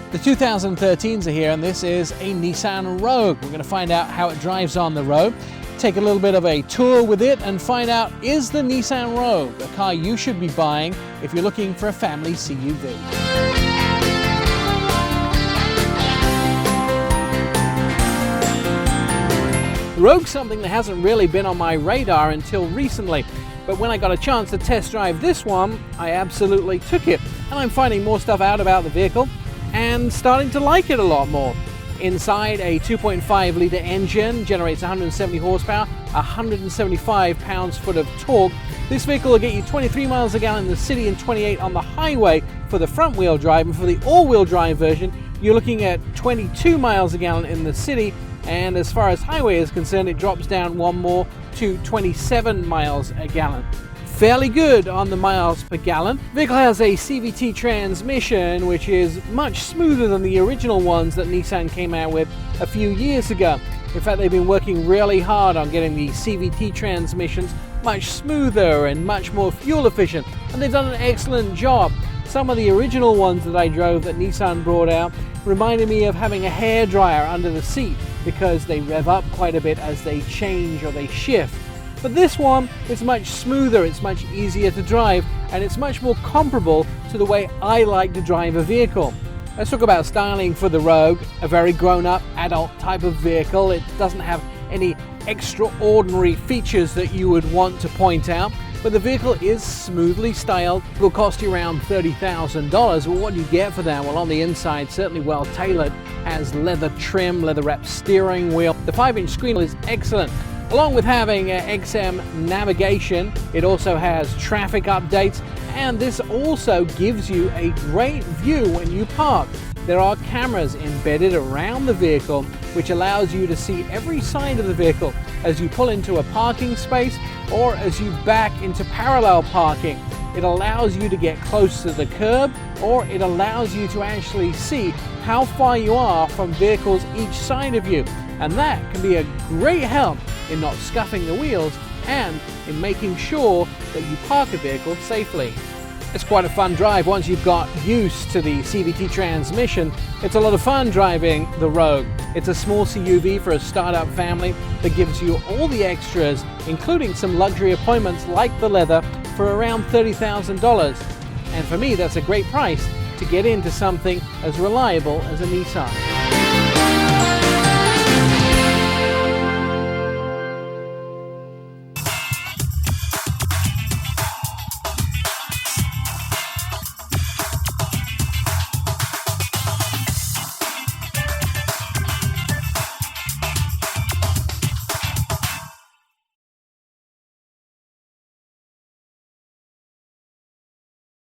The 2013s are here, and this is a Nissan Rogue. We're going to find out how it drives on the road, take a little bit of a tour with it, and find out, is the Nissan Rogue a car you should be buying if you're looking for a family CUV? The Rogue's something that hasn't really been on my radar until recently, but when I got a chance to test drive this one, I absolutely took it, and I'm finding more stuff out about the vehicle and starting to like it a lot more. Inside, a 2.5 litre engine generates 170 horsepower, 175 pounds-foot of torque. This vehicle will get you 23 miles a gallon in the city and 28 on the highway for the front-wheel drive, and for the all-wheel drive version, you're looking at 22 miles a gallon in the city, and as far as highway is concerned, it drops down one more to 27 miles a gallon. Fairly good on the miles per gallon. The vehicle has a Cvt transmission, which is much smoother than the original ones that Nissan came out with a few years ago. In fact, they've been working really hard on getting the Cvt transmissions much smoother and much more fuel efficient, and they've done an excellent job. Some of the original ones that I drove that Nissan brought out reminded me of having a hairdryer under the seat because they rev up quite a bit as they change or they shift. But this one is much smoother, it's much easier to drive, and it's much more comparable to the way I like to drive a vehicle. Let's talk about styling for the Rogue. A very grown-up, adult type of vehicle. It doesn't have any extraordinary features that you would want to point out, but the vehicle is smoothly styled. It will cost you around $30,000. Well, what do you get for that? Well, on the inside, certainly well tailored, has leather trim, leather-wrapped steering wheel. The 5-inch screen is excellent. Along with having XM navigation, it also has traffic updates, and this also gives you a great view when you park. There are cameras embedded around the vehicle, which allows you to see every side of the vehicle as you pull into a parking space or as you back into parallel parking. It allows you to get close to the curb, or it allows you to actually see how far you are from vehicles each side of you. And that can be a great help in not scuffing the wheels and in making sure that you park a vehicle safely. It's quite a fun drive once you've got used to the Cvt transmission. It's a lot of fun driving the Rogue. It's a small CUV for a startup family that gives you all the extras, including some luxury appointments like the leather, for around $30,000. And for me, that's a great price to get into something as reliable as a Nissan.